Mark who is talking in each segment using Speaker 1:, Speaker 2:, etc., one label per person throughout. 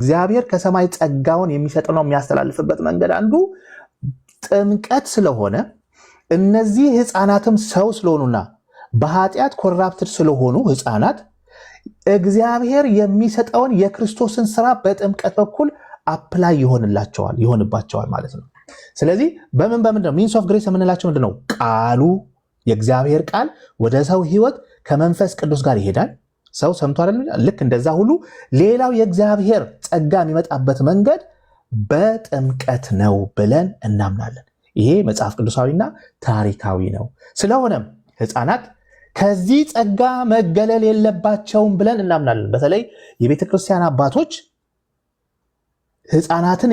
Speaker 1: እግዚአብሔር ከሰማይ ጸጋውን የሚሰጥ ነው የሚያስተላልፍበት መንገድ አንዱ ጥምቀት ስለሆነ እነዚህ ህፃናትም ሰው ስለሆኑና በኃጢአት ኮራፕትድ ስለሆኑ ህፃናት እግዚአብሔር የሚሰጠውን የክርስቶስን ስራ በጥምቀት በኩል አፕላይ ይሆንባቸዋል ማለት ነው። ስለዚህ በምን ነው ሚንስ ኦፍ ግሬስ የምንላቸው ምንድነው? ቃሉ የእግዚአብሔር ቃል ወደ ሰው ህይወት ከመንፈስ ቅዱስ ጋር ይሄዳል። ሰው ሰምቶ አይደል? ልክ እንደዛ ሁሉ ሌላው የእግዚአብሔር ጸጋ የሚመጣበት መንገድ በጥምቀት ነው ብለን እናምናለን። ይሄ መጽሐፍ ቅዱሳዊና ታሪካዊ ነው። ስለሆነም ህፃናት ከዚህ ጸጋ መገለል የለባቸውም ብለን እናምናለን። በተለይ የቤተክርስቲያን አባቶች ህፃናትን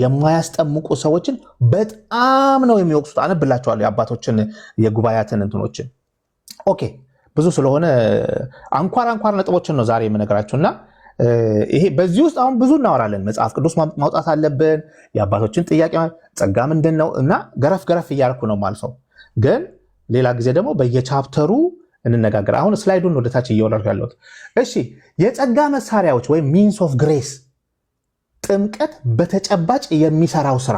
Speaker 1: የማያስጠምቁ ሰዎችን በጣም ነው የሚወቅሱት። አነብላቸዋለሁ የአባቶችን የጉባኤያትን እንትኖችን። ኦኬ ብዙ ስለሆነ አንኳር ነጥቦችን ነው ዛሬ የምነግራችሁና ይሄ በዚህ ውስጥ አሁን ብዙ እናወራለን። መጽሐፍ ቅዱስ ማውጣት አለብን። የአባቶችን ጥያቄ ጸጋ ምንድን ነው እና ገረፍ እያልኩ ነው ማልፈው። ግን ሌላ ጊዜ ደግሞ በየቻፕተሩ እንነጋገር። አሁን ስላይዱን ወደታች እየወረድኩ ያለሁት። እሺ የጸጋ መሳሪያዎች ወይም ሚንስ ኦፍ ግሬስ ጥምቀት በተጨባጭ የሚሰራው ስራ።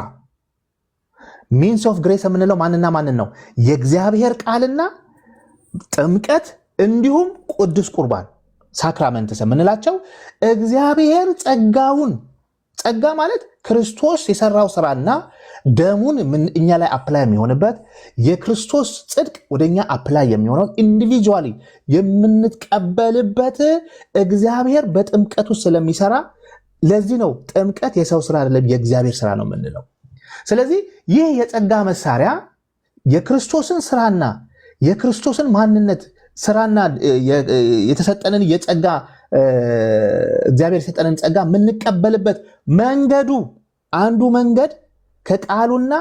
Speaker 1: ሚንስ ኦፍ ግሬስ የምንለው ማንን ነው? የእግዚአብሔር ቃልና ጥምቀት እንዲሁም ቅዱስ ቁርባን ሳክራመንትስ የምንላቸው እግዚአብሔር ጸጋ ማለት ክርስቶስ የሰራው ስራና ደሙን እኛ ላይ አፕላይ የሚሆንበት የክርስቶስ ጽድቅ ወደኛ አፕላይ የሚሆነው ኢንዲቪጁዋሊ የምንቀበልበት እግዚአብሔር በጥምቀቱ ስለሚሰራ ለዚህ ነው ጥምቀት የሰው ስራ አይደለም የእግዚአብሔር ስራ ነው የምንለው። ስለዚህ ይህ የጸጋ መሳሪያ የክርስቶስን ስራና የክርስቶስን ማንነት ስራና የተሰጠንን የጸጋ እግዚአብሔር የሰጠንን ጸጋ የምንቀበልበት መንገዱ አንዱ መንገድ ከቃሉና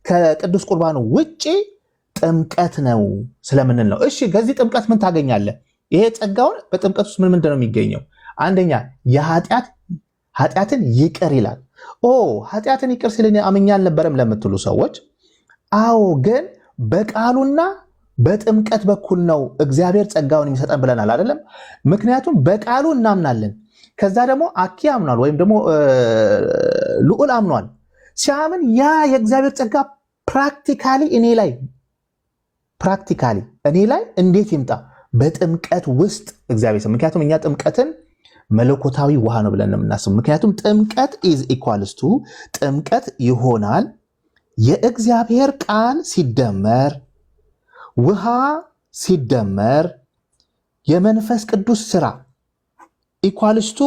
Speaker 1: ከቅዱስ ቁርባኑ ውጪ ጥምቀት ነው ስለምንል ነው። እሺ ከዚህ ጥምቀት ምን ታገኛለህ? ይሄ ጸጋውን በጥምቀት ውስጥ ምንድን ነው የሚገኘው? አንደኛ ኃጢአትን ይቅር ይላል። ኃጢአትን ይቅር ሲል አምኜ አልነበረም ለምትሉ ሰዎች፣ አዎ ግን በቃሉና በጥምቀት በኩል ነው እግዚአብሔር ጸጋውን የሚሰጠን ብለናል አይደለም? ምክንያቱም በቃሉ እናምናለን። ከዛ ደግሞ አኪ አምኗል ወይም ደግሞ ልዑል አምኗል። ሲያምን ያ የእግዚአብሔር ጸጋ ፕራክቲካሊ እኔ ላይ እንዴት ይምጣ? በጥምቀት ውስጥ እግዚአብሔር ሰው። ምክንያቱም እኛ ጥምቀትን መለኮታዊ ውሃ ነው ብለን የምናስብ። ምክንያቱም ጥምቀት ኢዝ ኢኳልስ ቱ ጥምቀት ይሆናል የእግዚአብሔር ቃል ሲደመር ውሃ ሲደመር የመንፈስ ቅዱስ ስራ ኢኳልስቱ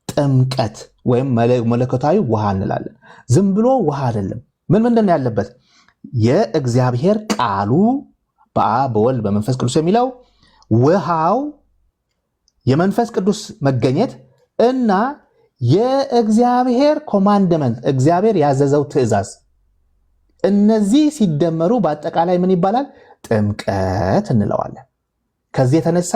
Speaker 1: ጥምቀት ወይም መለኮታዊ ውሃ እንላለን። ዝም ብሎ ውሃ አይደለም። ምንድን ያለበት? የእግዚአብሔር ቃሉ በአብ በወልድ በመንፈስ ቅዱስ የሚለው ውሃው የመንፈስ ቅዱስ መገኘት እና የእግዚአብሔር ኮማንድመንት እግዚአብሔር ያዘዘው ትእዛዝ፣ እነዚህ ሲደመሩ በአጠቃላይ ምን ይባላል? ጥምቀት እንለዋለን። ከዚህ የተነሳ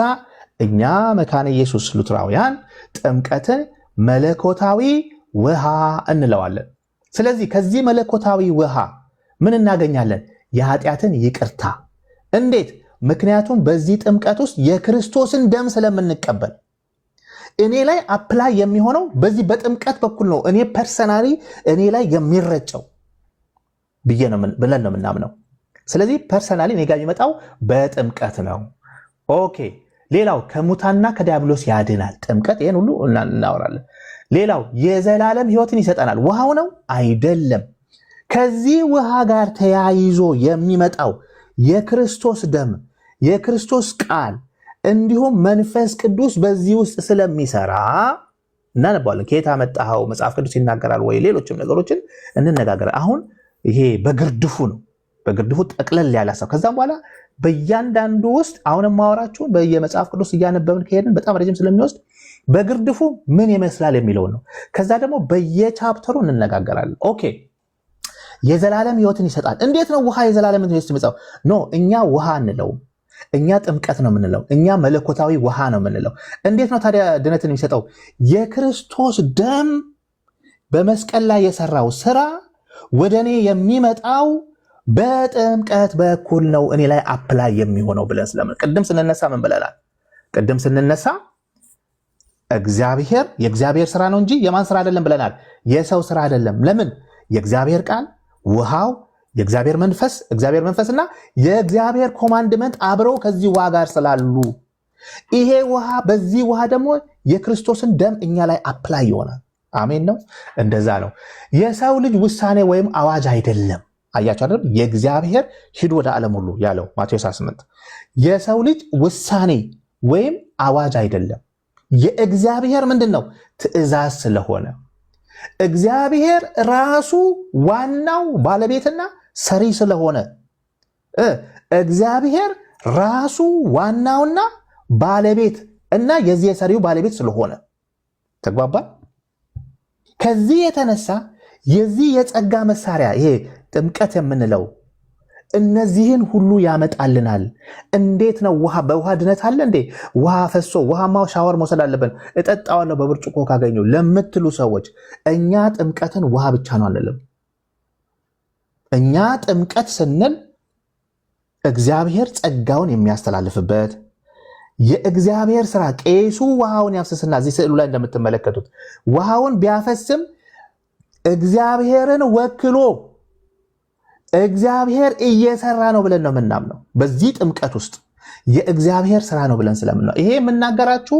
Speaker 1: እኛ መካነ ኢየሱስ ሉትራውያን ጥምቀትን መለኮታዊ ውሃ እንለዋለን። ስለዚህ ከዚህ መለኮታዊ ውሃ ምን እናገኛለን? የኃጢአትን ይቅርታ። እንዴት? ምክንያቱም በዚህ ጥምቀት ውስጥ የክርስቶስን ደም ስለምንቀበል እኔ ላይ አፕላይ የሚሆነው በዚህ በጥምቀት በኩል ነው። እኔ ፐርሰናሊ እኔ ላይ የሚረጨው ብለን ነው የምናምነው። ስለዚህ ፐርሰናሊ እኔ ጋር የሚመጣው በጥምቀት ነው። ኦኬ። ሌላው ከሙታንና ከዲያብሎስ ያድናል ጥምቀት። ይሄን ሁሉ እናወራለን። ሌላው የዘላለም ሕይወትን ይሰጠናል። ውሃው ነው አይደለም። ከዚህ ውሃ ጋር ተያይዞ የሚመጣው የክርስቶስ ደም፣ የክርስቶስ ቃል እንዲሁም መንፈስ ቅዱስ በዚህ ውስጥ ስለሚሰራ እናነባዋለን። ከየት አመጣኸው? መጽሐፍ ቅዱስ ይናገራል ወይ? ሌሎችም ነገሮችን እንነጋገር። አሁን ይሄ በግርድፉ ነው። በግርድፉ ጠቅለል ያለ ሐሳብ። ከዛም በኋላ በእያንዳንዱ ውስጥ አሁንም ማወራችሁን በየመጽሐፍ ቅዱስ እያነበብን ከሄድን በጣም ረጅም ስለሚወስድ በግርድፉ ምን ይመስላል የሚለውን ነው። ከዛ ደግሞ በየቻፕተሩ እንነጋገራለን። ኦኬ። የዘላለም ሕይወትን ይሰጣል። እንዴት ነው ውሃ የዘላለም ሕይወት ይሰጣል? ኖ እኛ ውሃ እንለውም። እኛ ጥምቀት ነው የምንለው። እኛ መለኮታዊ ውሃ ነው የምንለው። እንዴት ነው ታዲያ ድነትን የሚሰጠው? የክርስቶስ ደም በመስቀል ላይ የሰራው ስራ ወደ እኔ የሚመጣው በጥምቀት በኩል ነው እኔ ላይ አፕላይ የሚሆነው ብለን ስለምን ቅድም ስንነሳ ምን ብለናል? ቅድም ስንነሳ እግዚአብሔር የእግዚአብሔር ስራ ነው እንጂ የማን ስራ አይደለም ብለናል። የሰው ስራ አይደለም። ለምን? የእግዚአብሔር ቃል፣ ውሃው፣ የእግዚአብሔር መንፈስና የእግዚአብሔር ኮማንድመንት አብረው ከዚህ ውሃ ጋር ስላሉ ይሄ ውሃ በዚህ ውሃ ደግሞ የክርስቶስን ደም እኛ ላይ አፕላይ ይሆናል። አሜን ነው። እንደዛ ነው። የሰው ልጅ ውሳኔ ወይም አዋጅ አይደለም። አያችሁ አይደል? የእግዚአብሔር ሂድ ወደ ዓለም ሁሉ ያለው ማቴዎስ 8 የሰው ልጅ ውሳኔ ወይም አዋጅ አይደለም። የእግዚአብሔር ምንድነው? ትእዛዝ ስለሆነ እግዚአብሔር ራሱ ዋናው ባለቤትና ሰሪ ስለሆነ እግዚአብሔር ራሱ ዋናውና ባለቤት እና የዚህ የሰሪው ባለቤት ስለሆነ ተግባባ። ከዚህ የተነሳ የዚህ የጸጋ መሳሪያ ይሄ ጥምቀት የምንለው እነዚህን ሁሉ ያመጣልናል። እንዴት ነው? ውሃ በውሃ ድነት አለ እንዴ? ውሃ ፈሶ ውሃማው ሻወር መውሰድ አለብን እጠጣዋለሁ በብርጭቆ ካገኘው ለምትሉ ሰዎች እኛ ጥምቀትን ውሃ ብቻ ነው አንልም። እኛ ጥምቀት ስንል እግዚአብሔር ጸጋውን የሚያስተላልፍበት የእግዚአብሔር ስራ። ቄሱ ውሃውን ያፍስስና እዚህ ስዕሉ ላይ እንደምትመለከቱት ውሃውን ቢያፈስም እግዚአብሔርን ወክሎ እግዚአብሔር እየሰራ ነው ብለን ነው የምናምነው። በዚህ ጥምቀት ውስጥ የእግዚአብሔር ስራ ነው ብለን ስለምናምነው ይሄ የምናገራችሁ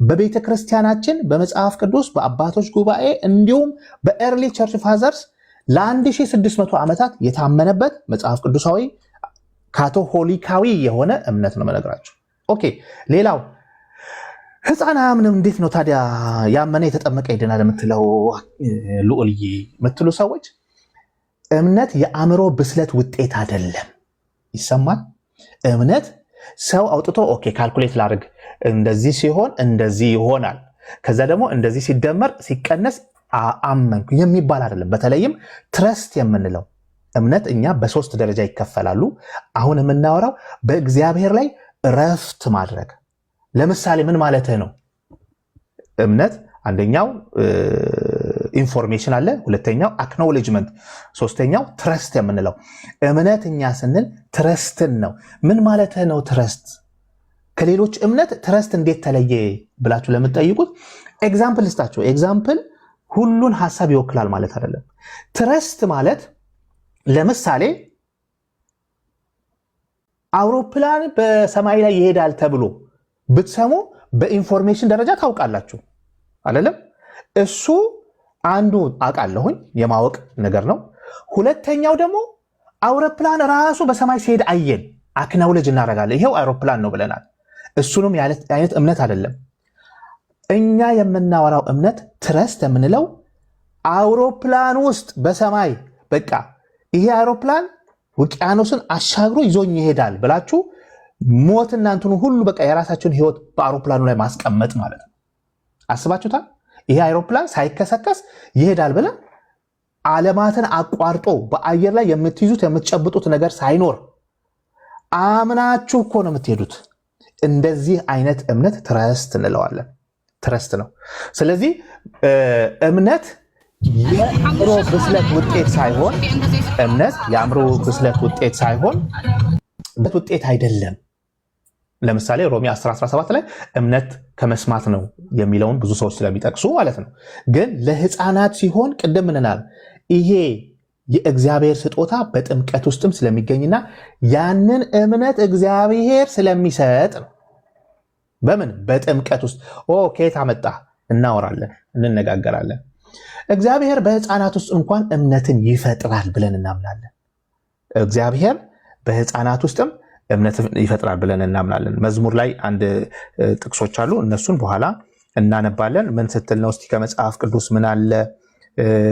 Speaker 1: በቤተ ክርስቲያናችን በመጽሐፍ ቅዱስ በአባቶች ጉባኤ እንዲሁም በኤርሊ ቸርች ፋዘርስ ለ1600 ዓመታት የታመነበት መጽሐፍ ቅዱሳዊ ካቶሊካዊ የሆነ እምነት ነው የምነግራችሁ። ኦኬ፣ ሌላው ሕፃን አያምንም እንዴት ነው ታዲያ ያመነ የተጠመቀ ይድናል የምትለው ልዑልዬ የምትሉ ሰዎች እምነት የአእምሮ ብስለት ውጤት አይደለም። ይሰማል? እምነት ሰው አውጥቶ ኦኬ ካልኩሌት ላድርግ እንደዚህ ሲሆን እንደዚህ ይሆናል ከዛ ደግሞ እንደዚህ ሲደመር ሲቀነስ አመንኩ የሚባል አይደለም። በተለይም ትረስት የምንለው እምነት እኛ በ3 ደረጃ ይከፈላሉ። አሁን የምናወራው በእግዚአብሔር ላይ ረፍት ማድረግ። ለምሳሌ ምን ማለትህ ነው? እምነት አንደኛው ኢንፎርሜሽን አለ፣ ሁለተኛው አክኖሌጅመንት፣ ሶስተኛው ትረስት የምንለው። እምነት እኛ ስንል ትረስትን ነው። ምን ማለትህ ነው ትረስት? ከሌሎች እምነት ትረስት እንዴት ተለየ ብላችሁ ለምትጠይቁት ኤግዛምፕል ልስጣችሁ። ኤግዛምፕል ሁሉን ሐሳብ ይወክላል ማለት አይደለም። ትረስት ማለት ለምሳሌ አውሮፕላን በሰማይ ላይ ይሄዳል ተብሎ ብትሰሙ በኢንፎርሜሽን ደረጃ ታውቃላችሁ አይደለም? እሱ አንዱ አውቃለሁኝ የማወቅ ነገር ነው። ሁለተኛው ደግሞ አውሮፕላን ራሱ በሰማይ ሲሄድ አየን፣ አክናውሌጅ እናደርጋለን፣ ይሄው አውሮፕላን ነው ብለናል። እሱንም አይነት እምነት አይደለም። እኛ የምናወራው እምነት ትረስት የምንለው አውሮፕላን ውስጥ በሰማይ በቃ ይሄ አውሮፕላን ውቅያኖስን አሻግሮ ይዞኝ ይሄዳል ብላችሁ ሞትና እንትኑ ሁሉ በቃ የራሳችሁን ህይወት በአውሮፕላኑ ላይ ማስቀመጥ ማለት ነው። አስባችሁታል? ይሄ አውሮፕላን ሳይከሰከስ ይሄዳል ብለን ዓለማትን አቋርጦ በአየር ላይ የምትይዙት የምትጨብጡት ነገር ሳይኖር አምናችሁ እኮ ነው የምትሄዱት። እንደዚህ አይነት እምነት ትረስት እንለዋለን። ትረስት ነው። ስለዚህ እምነት የአእምሮ ብስለት ውጤት ሳይሆን እምነት የአእምሮ ብስለት ውጤት ሳይሆን ውጤት አይደለም። ለምሳሌ ሮሜ 10:17 ላይ እምነት ከመስማት ነው የሚለውን ብዙ ሰዎች ስለሚጠቅሱ ማለት ነው። ግን ለህፃናት ሲሆን ቅድም ምንናል? ይሄ የእግዚአብሔር ስጦታ በጥምቀት ውስጥም ስለሚገኝና ያንን እምነት እግዚአብሔር ስለሚሰጥ ነው። በምን? በጥምቀት ውስጥ። ከየት አመጣ? እናወራለን፣ እንነጋገራለን። እግዚአብሔር በህፃናት ውስጥ እንኳን እምነትን ይፈጥራል ብለን እናምናለን። እግዚአብሔር በህፃናት ውስጥም እምነትን ይፈጥራል ብለን እናምናለን። መዝሙር ላይ አንድ ጥቅሶች አሉ፣ እነሱን በኋላ እናነባለን። ምን ስትል ነው እስቲ ከመጽሐፍ ቅዱስ ምን አለ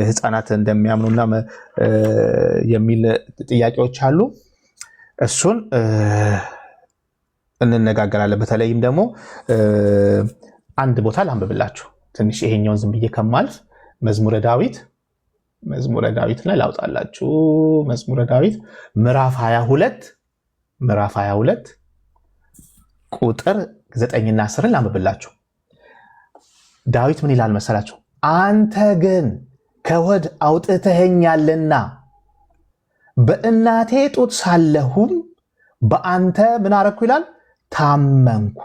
Speaker 1: ህፃናት እንደሚያምኑና የሚል ጥያቄዎች አሉ። እሱን እንነጋገራለን። በተለይም ደግሞ አንድ ቦታ ላንብብላችሁ ትንሽ ይሄኛውን ዝም ብዬ ከማልፍ መዝሙረ ዳዊት ላይ ላውጣላችሁ። መዝሙረ ዳዊት ምዕራፍ 22 ቁጥር 9ና 10 ላንብብላችሁ። ዳዊት ምን ይላል መሰላችሁ? አንተ ግን ከሆድ አውጥተኸኛልና በእናቴ ጡት ሳለሁም በአንተ ምን አረኩ ይላል? ታመንኩ።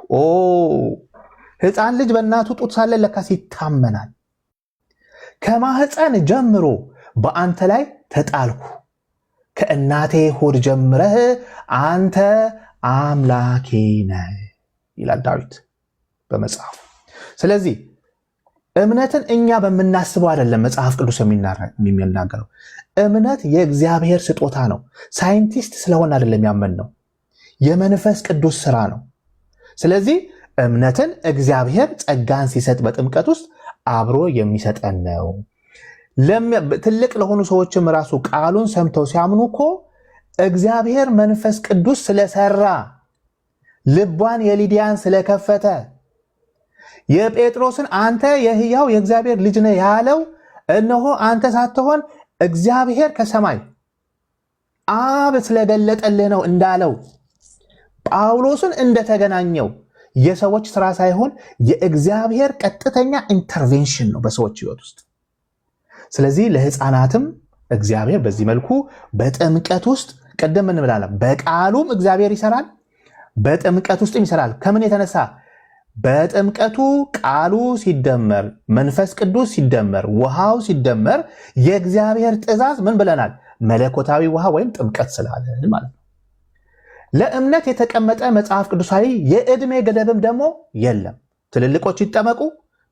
Speaker 1: ሕፃን ልጅ በእናቱ ጡት ሳለ ለካስ ይታመናል። ከማህፀን ጀምሮ በአንተ ላይ ተጣልኩ፣ ከእናቴ ሆድ ጀምረህ አንተ አምላኬ ነህ ይላል ዳዊት በመጽሐፉ። ስለዚህ እምነትን እኛ በምናስበው አይደለም መጽሐፍ ቅዱስ የሚናገረው። እምነት የእግዚአብሔር ስጦታ ነው። ሳይንቲስት ስለሆነ አይደለም ያመንነው፣ የመንፈስ ቅዱስ ስራ ነው። ስለዚህ እምነትን እግዚአብሔር ጸጋን ሲሰጥ በጥምቀት ውስጥ አብሮ የሚሰጠን ነው። ትልቅ ለሆኑ ሰዎችም ራሱ ቃሉን ሰምተው ሲያምኑ እኮ እግዚአብሔር መንፈስ ቅዱስ ስለሰራ፣ ልቧን የሊዲያን ስለከፈተ፣ የጴጥሮስን አንተ የሕያው የእግዚአብሔር ልጅ ነህ ያለው እነሆ አንተ ሳትሆን እግዚአብሔር ከሰማይ አብ ስለገለጠልህ ነው እንዳለው፣ ጳውሎስን እንደተገናኘው የሰዎች ስራ ሳይሆን የእግዚአብሔር ቀጥተኛ ኢንተርቬንሽን ነው በሰዎች ህይወት ውስጥ። ስለዚህ ለሕፃናትም እግዚአብሔር በዚህ መልኩ በጥምቀት ውስጥ ቀደም ምን ብላላ፣ በቃሉም እግዚአብሔር ይሰራል፣ በጥምቀት ውስጥም ይሰራል። ከምን የተነሳ? በጥምቀቱ ቃሉ ሲደመር መንፈስ ቅዱስ ሲደመር ውሃው ሲደመር የእግዚአብሔር ትእዛዝ ምን ብለናል? መለኮታዊ ውሃ ወይም ጥምቀት ስላለን ማለት ነው። ለእምነት የተቀመጠ መጽሐፍ ቅዱሳዊ የዕድሜ ገደብም ደግሞ የለም። ትልልቆች ይጠመቁ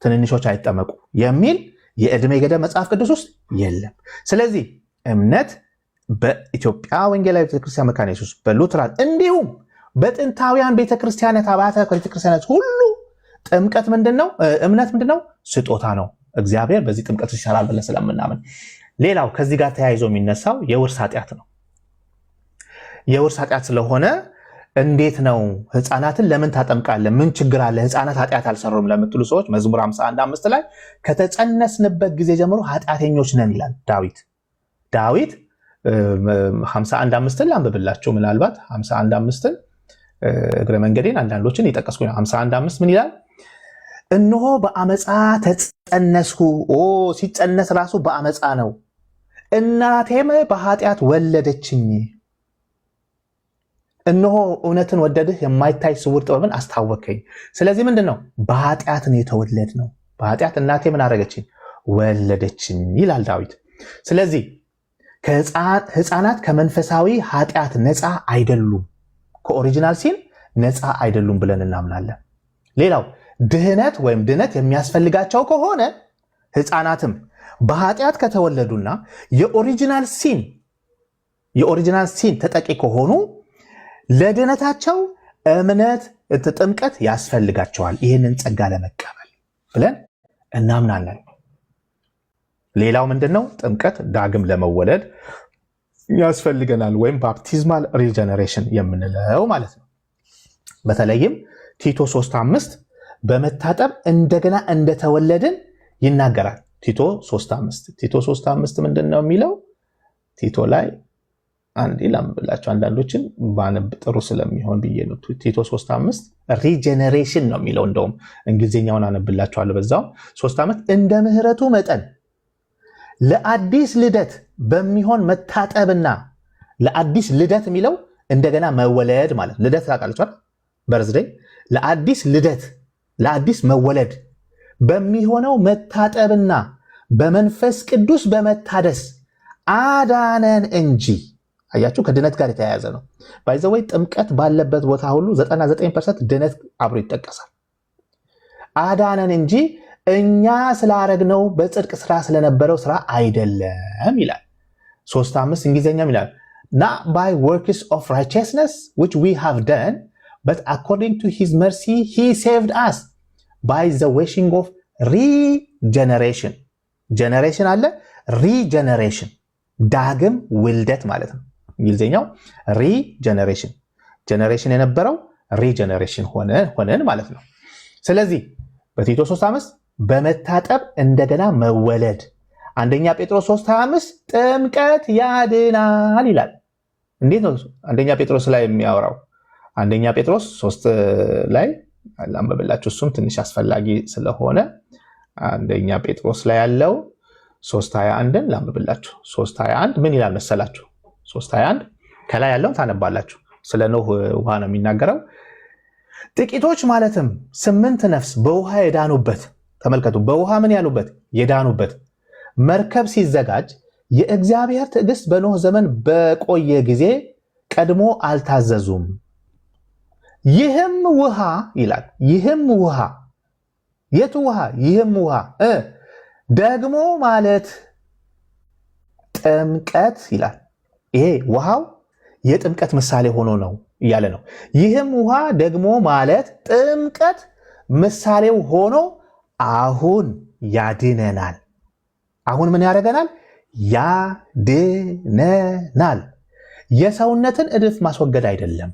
Speaker 1: ትንንሾች አይጠመቁ የሚል የዕድሜ ገደብ መጽሐፍ ቅዱስ ውስጥ የለም። ስለዚህ እምነት በኢትዮጵያ ወንጌላዊ ቤተክርስቲያን መካነ ኢየሱስ፣ በሉትራን እንዲሁም በጥንታውያን ቤተክርስቲያናት አብያተ ቤተክርስቲያናት ሁሉ ጥምቀት ምንድነው? እምነት ምንድነው? ስጦታ ነው። እግዚአብሔር በዚህ ጥምቀት ይሰራል ብለን ስለምናምን። ሌላው ከዚህ ጋር ተያይዞ የሚነሳው የውርስ ኃጢአት ነው። የውርስ ኃጢአት ስለሆነ እንዴት ነው ሕፃናትን ለምን ታጠምቃለህ? ምን ችግር አለ? ሕፃናት ኃጢአት አልሰሩም ለምትሉ ሰዎች መዝሙር 51:5 ላይ ከተጸነስንበት ጊዜ ጀምሮ ኃጢአተኞች ነን ይላል ዳዊት 51:5 ላንብብላችሁ። ምናልባት 51:5 እግረ መንገዴን አንዳንዶችን የጠቀስኩኝ ነው። 51:5 ምን ይላል? እነሆ በአመፃ ተጸነስኩ። ሲጸነስ ራሱ በአመፃ ነው። እናቴም በኃጢአት ወለደችኝ። እነሆ እውነትን ወደድህ፣ የማይታይ ስውር ጥበብን አስታወከኝ። ስለዚህ ምንድን ነው? በኃጢአት ነው የተወለድ ነው። በኃጢአት እናቴ ምን አደረገችኝ? ወለደችኝ ይላል ዳዊት። ስለዚህ ሕፃናት ከመንፈሳዊ ኃጢአት ነፃ አይደሉም፣ ከኦሪጂናል ሲን ነፃ አይደሉም ብለን እናምናለን። ሌላው ድህነት ወይም ድነት የሚያስፈልጋቸው ከሆነ ሕፃናትም በኃጢአት ከተወለዱና የኦሪጂናል ሲን ተጠቂ ከሆኑ ለድነታቸው እምነት ጥምቀት ያስፈልጋቸዋል፣ ይህንን ጸጋ ለመቀበል ብለን እናምናለን። ሌላው ምንድነው? ጥምቀት ዳግም ለመወለድ ያስፈልገናል፣ ወይም ባፕቲዝማል ሪጀነሬሽን የምንለው ማለት ነው። በተለይም ቲቶ 3:5 በመታጠብ እንደገና እንደተወለድን ይናገራል። ቲቶ 3:5 ምንድነው የሚለው? ቲቶ ላይ አንዴ ላምብላችሁ፣ አንዳንዶችን ባነብ ጥሩ ስለሚሆን ብዬ ነው። ቲቶ 3:5 ሪጀነሬሽን ነው የሚለው። እንደውም እንግሊዝኛውን አነብላችኋለሁ በዛው። 3:5 እንደ ምህረቱ መጠን ለአዲስ ልደት በሚሆን መታጠብና፣ ለአዲስ ልደት የሚለው እንደገና መወለድ ማለት ልደት ታውቃላችሁ፣ በርዝዴይ። ለአዲስ ልደት ለአዲስ መወለድ በሚሆነው መታጠብና በመንፈስ ቅዱስ በመታደስ አዳነን እንጂ። አያችሁ፣ ከድነት ጋር የተያያዘ ነው። ባይዘወይ ጥምቀት ባለበት ቦታ ሁሉ 99% ድነት አብሮ ይጠቀሳል። አዳነን እንጂ እኛ ስላረግነው በጽድቅ ስራ ስለነበረው ስራ አይደለም ይላል። 3:5 እንግሊዝኛም ይላል not by works of righteousness which we have done but according to his mercy he saved us by the washing of regeneration. ጀነሬሽን አለ፣ ሪጀነሬሽን ዳግም ውልደት ማለት ነው። እንግሊዝኛው ሪጀነሬሽን፣ ጀነሬሽን የነበረው ሪጀነሬሽን ሆነን ማለት ነው። ስለዚህ በቲቶ 3:5 በመታጠብ እንደገና መወለድ። አንደኛ ጴጥሮስ 3:25 ጥምቀት ያድናል ይላል። እንዴት ነው አንደኛ ጴጥሮስ ላይ የሚያወራው? አንደኛ ጴጥሮስ 3 ላይ ላንብብላችሁ፣ እሱም ትንሽ አስፈላጊ ስለሆነ አንደኛ ጴጥሮስ ላይ ያለው 3:21ን ላንብብላችሁ። 3:21 ምን ይላል መሰላችሁ? 3:21 ከላይ ያለውን ታነባላችሁ። ስለ ኖህ ውሃ ነው የሚናገረው። ጥቂቶች ማለትም 8 ነፍስ በውሃ የዳኑበት ተመልከቱ፣ በውሃ ምን ያሉበት የዳኑበት መርከብ ሲዘጋጅ የእግዚአብሔር ትዕግስት በኖህ ዘመን በቆየ ጊዜ ቀድሞ አልታዘዙም። ይህም ውሃ ይላል። ይህም ውሃ የቱ ውሃ? ይህም ውሃ ደግሞ ማለት ጥምቀት ይላል። ይሄ ውሃው የጥምቀት ምሳሌ ሆኖ ነው እያለ ነው። ይህም ውሃ ደግሞ ማለት ጥምቀት ምሳሌው ሆኖ አሁን ያድነናል። አሁን ምን ያደርገናል? ያድነናል። የሰውነትን እድፍ ማስወገድ አይደለም።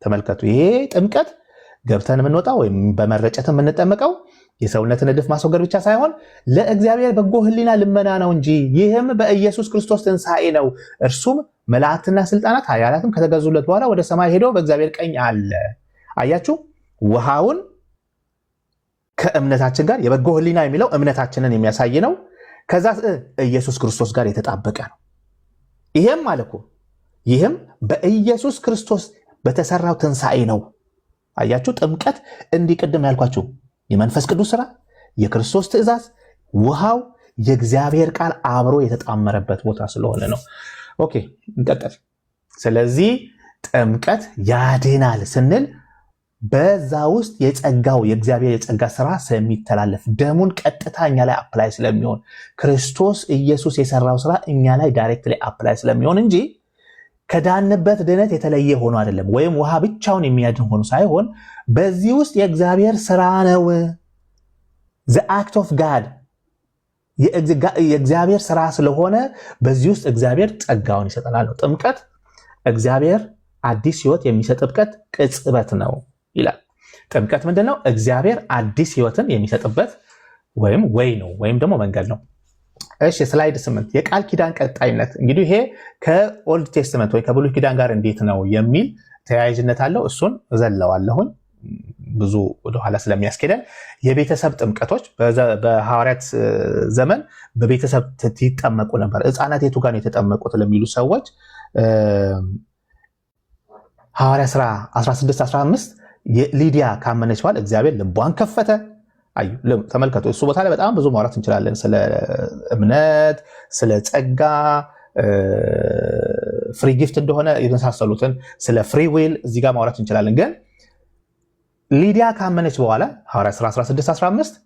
Speaker 1: ተመልከቱ፣ ይሄ ጥምቀት ገብተን የምንወጣው ወይም በመረጨት የምንጠመቀው የሰውነትን እድፍ ማስወገድ ብቻ ሳይሆን ለእግዚአብሔር በጎ ሕሊና ልመና ነው እንጂ ይህም በኢየሱስ ክርስቶስ ትንሣኤ ነው። እርሱም መላእክትና ስልጣናት ኃያላትም ከተገዙለት በኋላ ወደ ሰማይ ሄዶ በእግዚአብሔር ቀኝ አለ። አያችሁ፣ ውሃውን ከእምነታችን ጋር የበጎ ሕሊና የሚለው እምነታችንን የሚያሳይ ነው። ከዛ ኢየሱስ ክርስቶስ ጋር የተጣበቀ ነው። ይሄም ማለት ይህም በኢየሱስ ክርስቶስ በተሰራው ትንሣኤ ነው። አያችሁ፣ ጥምቀት እንዲህ ቅድም ያልኳችሁ የመንፈስ ቅዱስ ሥራ፣ የክርስቶስ ትእዛዝ፣ ውሃው የእግዚአብሔር ቃል አብሮ የተጣመረበት ቦታ ስለሆነ ነው። ኦኬ እንቀጥል። ስለዚህ ጥምቀት ያድናል ስንል በዛ ውስጥ የጸጋው የእግዚአብሔር የጸጋ ሥራ ስለሚተላለፍ ደሙን ቀጥታ እኛ ላይ አፕላይ ስለሚሆን ክርስቶስ ኢየሱስ የሰራው ሥራ እኛ ላይ ዳይሬክት ላይ አፕላይ ስለሚሆን እንጂ ከዳንበት ድነት የተለየ ሆኖ አይደለም፣ ወይም ውሃ ብቻውን የሚያድን ሆኖ ሳይሆን በዚህ ውስጥ የእግዚአብሔር ሥራ ነው። the act of God የእግዚአብሔር ሥራ ስለሆነ በዚህ ውስጥ እግዚአብሔር ጸጋውን ይሰጠናል ነው። ጥምቀት እግዚአብሔር አዲስ ሕይወት የሚሰጥበት ቅጽበት ነው ይላል። ጥምቀት ምንድነው? እግዚአብሔር አዲስ ሕይወትን የሚሰጥበት ወይም ወይ ነው ወይም ደግሞ መንገድ ነው። እሺ ስላይድ 8 የቃል ኪዳን ቀጣይነት። እንግዲህ ይሄ ከኦልድ ቴስትመንት ወይ ከብሉይ ኪዳን ጋር እንዴት ነው የሚል ተያያዥነት አለው። እሱን እዘለዋለሁኝ ብዙ ወደኋላ ስለሚያስኬደን። የቤተሰብ ጥምቀቶች በሐዋርያት ዘመን በቤተሰብ ይጠመቁ ነበር። ሕፃናት የቱ ጋር ነው የተጠመቁት ለሚሉ ሰዎች ሐዋርያ ሥራ 16-15 ሊዲያ ካመነች በኋላ እግዚአብሔር ልቧን ከፈተ። አዩ ተመልከቱ። እሱ ቦታ ላይ በጣም ብዙ ማውራት እንችላለን። ስለ እምነት፣ ስለ ጸጋ፣ ፍሪ ጊፍት እንደሆነ የመሳሰሉትን ስለ ፍሪ ዊል እዚህ ጋር ማውራት እንችላለን። ግን ሊዲያ ካመነች በኋላ ሐዋርያ ሥራ 16-15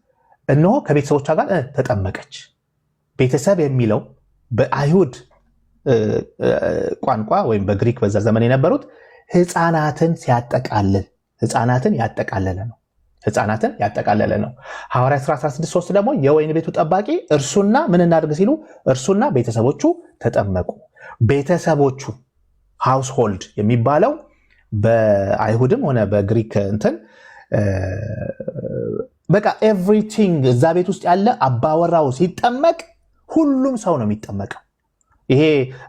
Speaker 1: እነሆ ከቤተሰቦቿ ጋር ተጠመቀች። ቤተሰብ የሚለው በአይሁድ ቋንቋ ወይም በግሪክ በዛ ዘመን የነበሩት ሕፃናትን ያጠቃለለ ነው። ሕፃናትን ያጠቃለለ ነው። ሐዋርያ ሥራ 16:3 ደግሞ የወይን ቤቱ ጠባቂ እርሱና ምን እናድርግ ሲሉ እርሱና ቤተሰቦቹ ተጠመቁ። ቤተሰቦቹ ሃውስሆልድ የሚባለው በአይሁድም ሆነ በግሪክ እንትን በቃ ኤቭሪቲንግ እዛ ቤት ውስጥ ያለ አባወራው ሲጠመቅ ሁሉም ሰው ነው የሚጠመቀው። ይሄ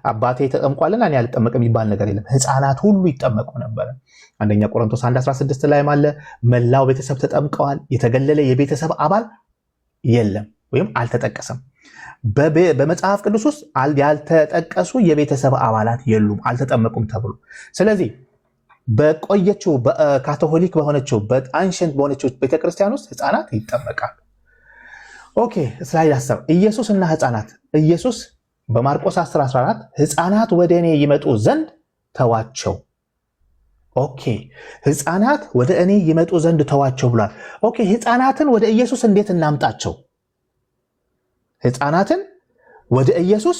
Speaker 1: አባቴ ተጠምቋልና እኔ አልጠመቅም የሚባል ነገር የለም። ሕፃናት ሁሉ ይጠመቁ ነበር። አንደኛ ቆሮንቶስ 1:16 ላይ ማለ መላው ቤተሰብ ተጠምቀዋል። የተገለለ የቤተሰብ አባል የለም ወይም አልተጠቀሰም። በመጽሐፍ ቅዱስ ውስጥ ያልተጠቀሱ የቤተሰብ አባላት የሉም፣ አልተጠመቁም ተብሎ። ስለዚህ በቆየችው በካቶሊክ በሆነችው በአንሸንት በሆነችው ቤተክርስቲያን ውስጥ ሕፃናት ይጠመቃሉ። ኦኬ ስላይድ 10 ኢየሱስ እና ሕፃናት። ኢየሱስ በማርቆስ 10:14 ሕፃናት ወደ እኔ ይመጡ ዘንድ ተዋቸው። ኦኬ ሕፃናት ወደ እኔ ይመጡ ዘንድ ተዋቸው ብሏል። ኦኬ ሕፃናትን ወደ ኢየሱስ እንዴት እናምጣቸው? ሕፃናትን ወደ ኢየሱስ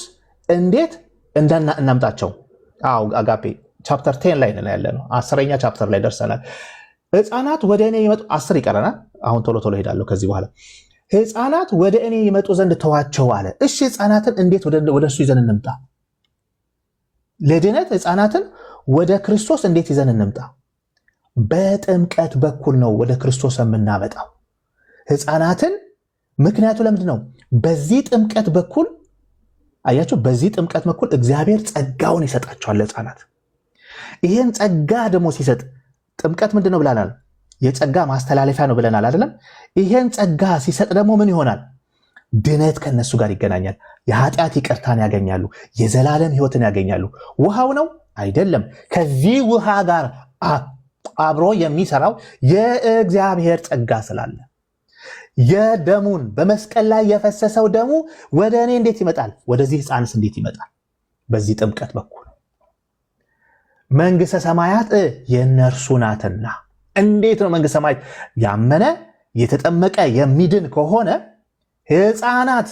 Speaker 1: እንዴት እናምጣቸው? አጋፔ ቻፕተር 10 ላይ ነው ያለነው። 10ኛ ቻፕተር ላይ ደርሰናል። ሕፃናት ወደ እኔ ይመጡ 10 ይቀረናል። አሁን ቶሎ ሄዳለሁ ከዚህ በኋላ። ሕፃናት ወደ እኔ ይመጡ ዘንድ ተዋቸው አለ። እሺ ሕፃናትን እንዴት ወደ እሱ ይዘን እንምጣ? ለድነት ሕፃናትን ወደ ክርስቶስ እንዴት ይዘን እንምጣ? በጥምቀት በኩል ነው ወደ ክርስቶስ የምናመጣው ሕፃናትን። ምክንያቱ ለምንድን ነው? በዚህ ጥምቀት በኩል አያችሁ፣ በዚህ ጥምቀት በኩል እግዚአብሔር ጸጋውን ይሰጣቸዋል ለሕፃናት። ይህን ጸጋ ደግሞ ሲሰጥ ጥምቀት ምንድን ነው ብለናል? የጸጋ ማስተላለፊያ ነው ብለናል አይደለም? ይህን ጸጋ ሲሰጥ ደግሞ ምን ይሆናል? ድነት ከነሱ ጋር ይገናኛል። የኃጢአት ይቅርታን ያገኛሉ። የዘላለም ሕይወትን ያገኛሉ። ውሃው ነው አይደለም። ከዚህ ውሃ ጋር አብሮ የሚሰራው የእግዚአብሔር ጸጋ ስላለ የደሙን በመስቀል ላይ የፈሰሰው ደሙ ወደ እኔ እንዴት ይመጣል? ወደዚህ ሕፃንስ እንዴት ይመጣል? በዚህ ጥምቀት በኩል መንግሥተ ሰማያት የእነርሱ ናትና። እንዴት ነው መንግሥተ ሰማያት? ያመነ የተጠመቀ የሚድን ከሆነ ሕፃናት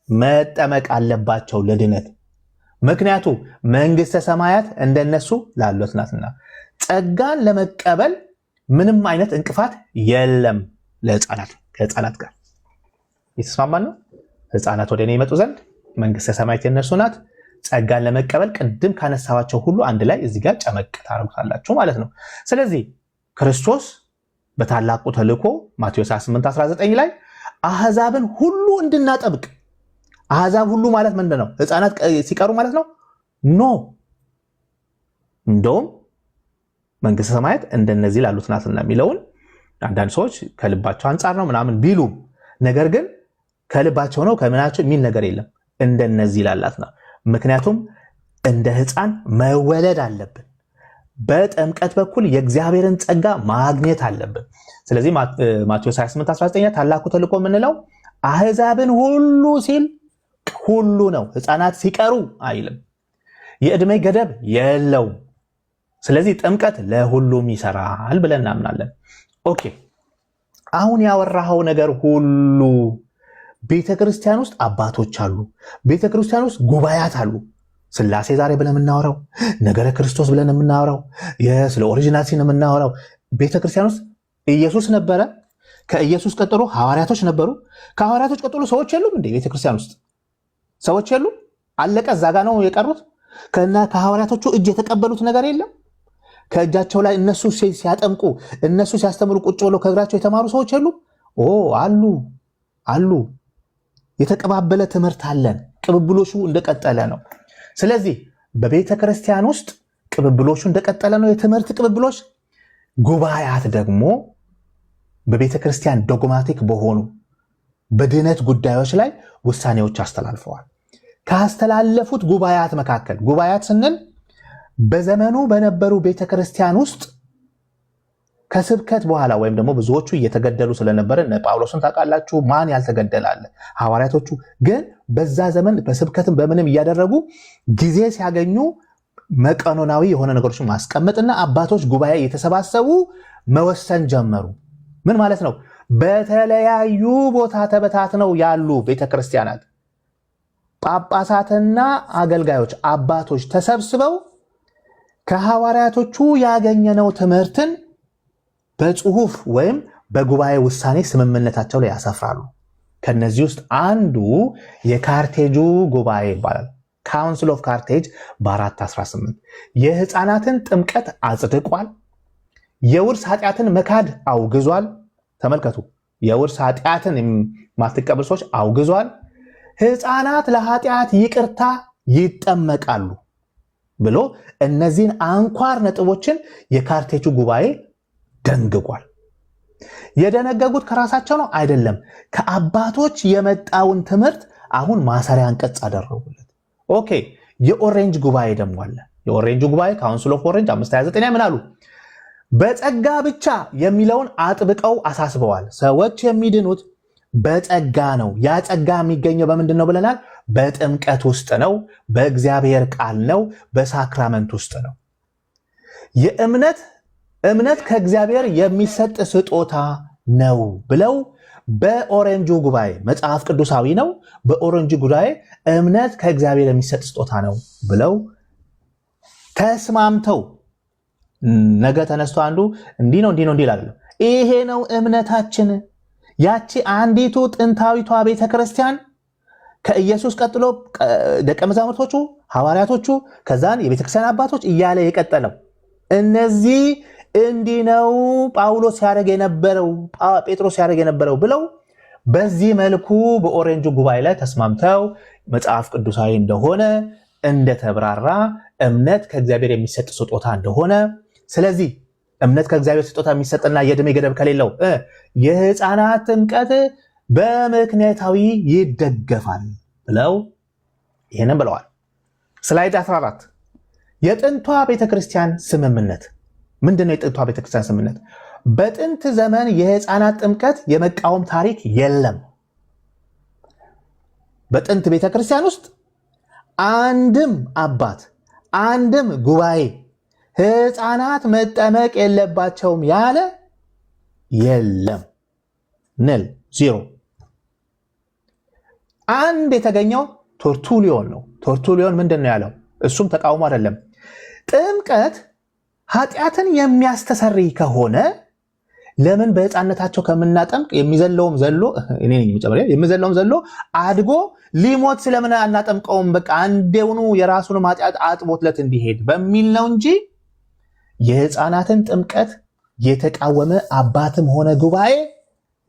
Speaker 1: መጠመቅ አለባቸው ለድነት። ምክንያቱ መንግሥተ ሰማያት እንደነሱ ላሉት ናትና። ጸጋን ለመቀበል ምንም አይነት እንቅፋት የለም ለሕፃናት። ከሕፃናት ጋር የተስማማን ነው። ሕፃናት ወደ እኔ ይመጡ ዘንድ መንግሥተ ሰማያት የነርሱ ናት። ጸጋን ለመቀበል ቅድም ካነሳዋቸው ሁሉ አንድ ላይ እዚህ ጋር ጨመቅ ታደርጉታላችሁ ማለት ነው። ስለዚህ ክርስቶስ በታላቁ ተልእኮ ማቴዎስ 28:19 ላይ አሕዛብን ሁሉ እንድናጠብቅ። አሕዛብ ሁሉ ማለት ምንድን ነው? ሕፃናት ሲቀሩ ማለት ነው? ኖ፣ እንደውም መንግሥተ ሰማያት እንደነዚህ ላሉት ናትና የሚለውን አንዳንድ ሰዎች ከልባቸው አንጻር ነው ምናምን ቢሉም፣ ነገር ግን ከልባቸው ነው ከምናቸው የሚል ነገር የለም። እንደነዚህ ላላት ነው። ምክንያቱም እንደ ሕፃን መወለድ አለብን። በጥምቀት በኩል የእግዚአብሔርን ጸጋ ማግኘት አለብን። ስለዚህ ማቴዎስ 28:19 ታላቁ ተልእኮ የምንለው አሕዛብን ሁሉ ሲል ሁሉ ነው። ሕፃናት ሲቀሩ አይልም። የዕድሜ ገደብ የለውም። ስለዚህ ጥምቀት ለሁሉም ይሰራል ብለን እናምናለን። ኦኬ፣ አሁን ያወራኸው ነገር ሁሉ ቤተክርስቲያን ውስጥ አባቶች አሉ። ቤተክርስቲያን ውስጥ ጉባኤያት አሉ። ስላሴ ዛሬ ብለን የምናወራው ነገረ ክርስቶስ ብለን የምናወራው ስለ ኦሪጂናል ሲን የምናወራው ቤተክርስቲያን ውስጥ ኢየሱስ ነበረ። ከኢየሱስ ቀጥሎ ሐዋርያቶች ነበሩ። ከሐዋርያቶች ቀጥሎ ሰዎች የሉም እንዴ? ቤተክርስቲያን ውስጥ ሰዎች የሉም? አለቀ። እዛ ጋ ነው የቀሩት። ከሐዋርያቶቹ እጅ የተቀበሉት ነገር የለም። ከእጃቸው ላይ እነሱ ሲያጠምቁ እነሱ ሲያስተምሩ ቁጭ ብለው ከእግራቸው የተማሩ ሰዎች የሉም? አሉ። የተቀባበለ ትምህርት አለን። ቅብብሎሹ እንደቀጠለ ነው። ስለዚህ በቤተ ክርስቲያን ውስጥ ቅብብሎሹ እንደቀጠለ ነው፣ የትምህርት ቅብብሎች። ጉባኤያት ደግሞ በቤተ ክርስቲያን ዶግማቲክ በሆኑ በድነት ጉዳዮች ላይ ውሳኔዎች አስተላልፈዋል። ካስተላለፉት ጉባኤያት መካከል ጉባኤያት ስንል በዘመኑ በነበሩ ቤተ ክርስቲያን ውስጥ ከስብከት በኋላ ወይም ደግሞ ብዙዎቹ እየተገደሉ ስለነበረ ጳውሎስን ታውቃላችሁ። ማን ያልተገደለ አለ? ሐዋርያቶቹ ግን በዛ ዘመን በስብከትም በምንም እያደረጉ ጊዜ ሲያገኙ መቀኖናዊ የሆነ ነገሮችን ማስቀመጥና አባቶች ጉባኤ የተሰባሰቡ መወሰን ጀመሩ። ምን ማለት ነው? በተለያዩ ቦታ ተበታትነው ያሉ ቤተክርስቲያናት ጳጳሳትና አገልጋዮች አባቶች ተሰብስበው ከሐዋርያቶቹ ያገኘነው ትምህርትን በጽሁፍ ወይም በጉባኤ ውሳኔ ስምምነታቸው ላይ ያሰፍራሉ። ከነዚህ ውስጥ አንዱ የካርቴጁ ጉባኤ ይባላል። ካውንስል ኦፍ ካርቴጅ በ418 የሕፃናትን ጥምቀት አጽድቋል። የውርስ ኃጢአትን መካድ አውግዟል። ተመልከቱ፣ የውርስ ኃጢአትን የማትቀበል ሰዎች አውግዟል። ሕፃናት ለኃጢአት ይቅርታ ይጠመቃሉ ብሎ እነዚህን አንኳር ነጥቦችን የካርቴጁ ጉባኤ ደንግጓል። የደነገጉት ከራሳቸው ነው አይደለም፣ ከአባቶች የመጣውን ትምህርት አሁን ማሰሪያ አንቀጽ አደረጉለት። ኦኬ፣ የኦሬንጅ ጉባኤ ደግሞ አለ። የኦሬንጅ ጉባኤ ካውንስል ኦፍ ኦሬንጅ 529 ምን አሉ? በጸጋ ብቻ የሚለውን አጥብቀው አሳስበዋል። ሰዎች የሚድኑት በጸጋ ነው። ያ ጸጋ የሚገኘው በምንድን ነው ብለናል? በጥምቀት ውስጥ ነው፣ በእግዚአብሔር ቃል ነው፣ በሳክራመንት ውስጥ ነው። እምነት ከእግዚአብሔር የሚሰጥ ስጦታ ነው ብለው በኦሬንጁ ጉባኤ መጽሐፍ ቅዱሳዊ ነው። በኦሬንጁ ጉባኤ እምነት ከእግዚአብሔር የሚሰጥ ስጦታ ነው ብለው ተስማምተው ነገ ተነስቶ አንዱ እንዲህ ነው ይላል። ይሄ ነው እምነታችን። ያቺ አንዲቱ ጥንታዊቷ ቤተክርስቲያን ከኢየሱስ ቀጥሎ ደቀ መዛሙርቶቹ፣ ሐዋርያቶቹ፣ ከዛን የቤተክርስቲያን አባቶች እያለ የቀጠለው እነዚህ እንዲህ ነው ጳውሎስ ሲያደርግ የነበረው ጴጥሮስ ሲያደርግ የነበረው ብለው በዚህ መልኩ በኦሬንጁ ጉባኤ ላይ ተስማምተው መጽሐፍ ቅዱሳዊ እንደሆነ እንደተብራራ እምነት ከእግዚአብሔር የሚሰጥ ስጦታ እንደሆነ፣ ስለዚህ እምነት ከእግዚአብሔር ስጦታ የሚሰጥና የዕድሜ ገደብ ከሌለው የሕፃናት ጥምቀት በምክንያታዊ ይደገፋል ብለው ይህንን ብለዋል። ስላይድ 14 የጥንቷ ቤተክርስቲያን ስምምነት ምንድነው የጥንቷ ቤተክርስቲያን ስምምነት? በጥንት ዘመን የህፃናት ጥምቀት የመቃወም ታሪክ የለም። በጥንት ቤተክርስቲያን ውስጥ አንድም አባት አንድም ጉባኤ ህፃናት መጠመቅ የለባቸውም ያለ የለም። ንል ዜሮ። አንድ የተገኘው ቶርቱሊዮን ነው። ቶርቱሊዮን ምንድነው ያለው? እሱም ተቃውሞ አይደለም። ጥምቀት ኃጢአትን የሚያስተሰርይ ከሆነ ለምን በህፃነታቸው ከምናጠምቅ የሚዘለውም ዘሎ አድጎ ሊሞት ስለምን አናጠምቀውም? በቃ አንዴውኑ የራሱንም ኃጢአት አጥቦትለት እንዲሄድ በሚል ነው እንጂ የህፃናትን ጥምቀት የተቃወመ አባትም ሆነ ጉባኤ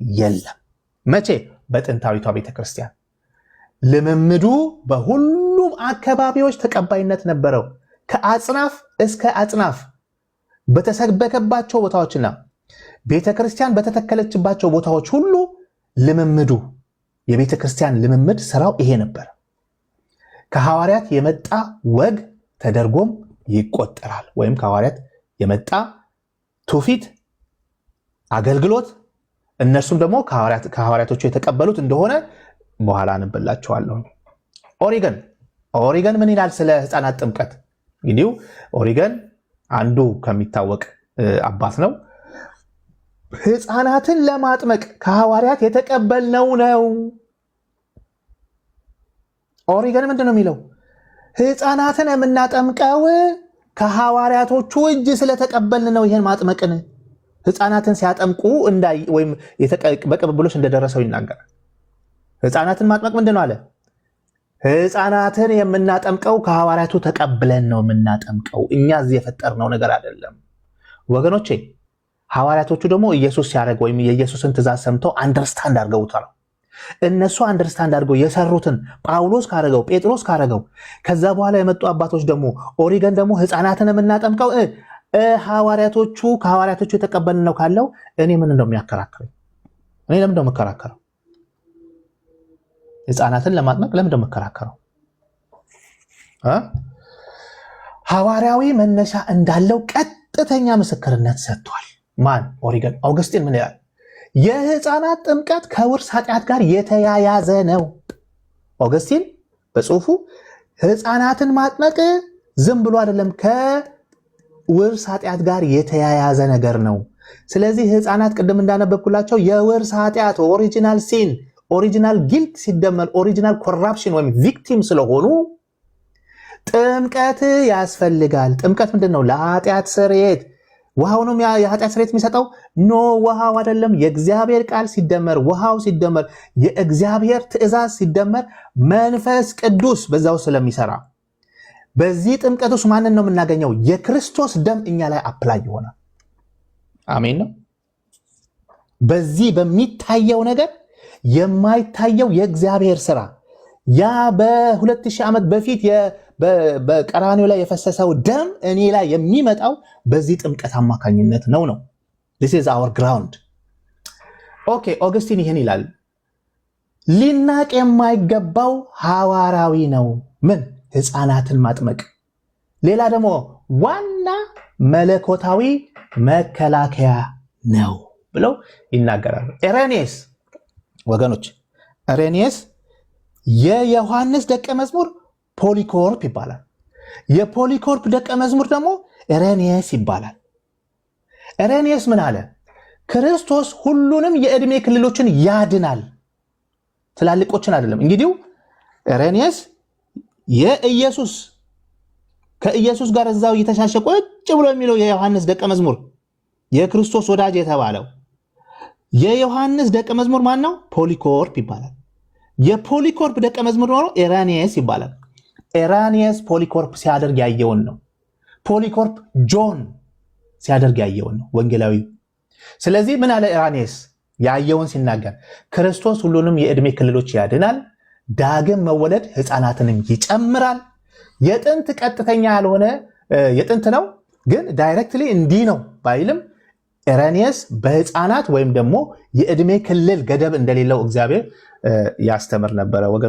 Speaker 1: የለም። መቼ? በጥንታዊቷ ቤተክርስቲያን። ልምምዱ በሁሉም አካባቢዎች ተቀባይነት ነበረው። ከአጽናፍ እስከ አጽናፍ በተሰበከባቸው ቦታዎችና ቤተክርስቲያን በተተከለችባቸው ቦታዎች ሁሉ ልምምዱ የቤተክርስቲያን ልምምድ ስራው ይሄ ነበር። ከሐዋርያት የመጣ ወግ ተደርጎም ይቆጠራል። ወይም ከሐዋርያት የመጣ ትውፊት፣ አገልግሎት፣ እነሱም ደግሞ ከሐዋርያቶቹ የተቀበሉት እንደሆነ በኋላ እንበላቸዋለሁ። ኦሪገን ምን ይላል ስለ ህፃናት ጥምቀት? እንግዲህ ኦሪገን አንዱ ከሚታወቅ አባት ነው። ህፃናትን ለማጥመቅ ከሐዋርያት የተቀበልነው ነው። ኦሪገን ምንድን ነው የሚለው? ህፃናትን የምናጠምቀው ከሐዋርያቶቹ እጅ ስለተቀበልን ነው። ይሄን ማጥመቅን ህፃናትን ሲያጠምቁ ወይም በቅብብሎች እንደደረሰው ይናገራል። ህፃናትን ማጥመቅ ምንድን ነው አለ? ህፃናትን የምናጠምቀው ከሐዋርያቱ ተቀብለን ነው የምናጠምቀው። እኛ እዚህ የፈጠርነው ነገር አይደለም ወገኖቼ። ሐዋርያቶቹ ደግሞ ኢየሱስ ሲያደርግ ወይም የኢየሱስን ትእዛዝ ሰምተው አንደርስታንድ አድርገውታል። እነሱ አንደርስታንድ አድርገው የሰሩትን ጳውሎስ ካረገው፣ ጴጥሮስ ካረገው፣ ከዛ በኋላ የመጡ አባቶች ደግሞ ኦሪገን ደግሞ ህፃናትን የምናጠምቀው ከሐዋርያቶቹ የተቀበልን ነው ካለው እኔ ምን እንደው የሚያከራክረኝ? እኔ ለምን እንደው መከራከረው? ህፃናትን ለማጥመቅ ለምን እንደው መከራከረው? ሐዋርያዊ መነሻ እንዳለው ቀጥተኛ ምስክርነት ሰጥቷል። ማን? ኦሪገን። አውግስቲን ምን ይላል? የህፃናት ጥምቀት ከውርስ ኃጢአት ጋር የተያያዘ ነው። አውግስቲን በጽሁፉ ህፃናትን ማጥመቅ ዝም ብሎ አይደለም፣ ከውርስ ኃጢአት ጋር የተያያዘ ነገር ነው። ስለዚህ ህፃናት ቅድም እንዳነበብኩላቸው የውርስ ኃጢአት ኦሪጂናል ሲን፣ ኦሪጂናል ጊልት ሲደመር ኦሪጂናል ኮራፕሽን ወይም ቪክቲም ስለሆኑ ጥምቀት ያስፈልጋል። ጥምቀት ምንድን ነው? ለኃጢአት ስርየት። ውሃው ነው የኃጢአት ስርየት የሚሰጠው? ኖ፣ ውሃው አይደለም። የእግዚአብሔር ቃል ሲደመር ውሃው ሲደመር የእግዚአብሔር ትእዛዝ ሲደመር መንፈስ ቅዱስ በዛው ስለሚሰራ በዚህ ጥምቀት ውስጥ ማንን ነው የምናገኘው? የክርስቶስ ደም እኛ ላይ አፕላይ ይሆናል። አሜን ነው። በዚህ በሚታየው ነገር የማይታየው የእግዚአብሔር ስራ ያ በ2000 ዓመት በፊት በቀራንዮ ላይ የፈሰሰው ደም እኔ ላይ የሚመጣው በዚህ ጥምቀት አማካኝነት ነው። this is our ground። ኦኬ፣ ኦገስቲን ይሄን ይላል። ሊናቅ የማይገባው ሐዋርያዊ ነው። ምን? ህፃናትን ማጥመቅ። ሌላ ደግሞ ዋና መለኮታዊ መከላከያ ነው ብለው ይናገራሉ። ኢሬኔስ ወገኖች፣ ኢሬኔስ የዮሐንስ ደቀ መዝሙር ፖሊኮርፕ ይባላል። የፖሊኮርፕ ደቀ መዝሙር ደግሞ ኢሬኔስ ይባላል። ኢሬኔስ ምን አለ? ክርስቶስ ሁሉንም የዕድሜ ክልሎችን ያድናል፣ ትላልቆችን አይደለም። እንግዲህ ኢሬኔስ ከኢየሱስ ጋር እዛው እየተሻሸ ቁጭ ብሎ የሚለው የዮሐንስ ደቀ መዝሙር የክርስቶስ ወዳጅ የተባለው የዮሐንስ ደቀ መዝሙር ማን ነው? ፖሊኮርፕ ይባላል። የፖሊኮርፕ ደቀ መዝሙር ኖሮ ኢሬኔስ ይባላል። ኢሬኔስ ፖሊኮርፕ ሲያደርግ ያየውን ነው። ፖሊኮርፕ ጆን ሲያደርግ ያየውን ነው፣ ወንጌላዊ። ስለዚህ ምን አለ ኢሬኔስ ያየውን ሲናገር? ክርስቶስ ሁሉንም የዕድሜ ክልሎች ያድናል፣ ዳግም መወለድ ህፃናትንም ይጨምራል። የጥንት ቀጥተኛ ያልሆነ የጥንት ነው ግን ዳይሬክትሊ እንዲህ ነው ባይልም ኢሬኔስ በህፃናት ወይም ደግሞ የዕድሜ ክልል ገደብ እንደሌለው እግዚአብሔር ያስተምር ነበረ ወገን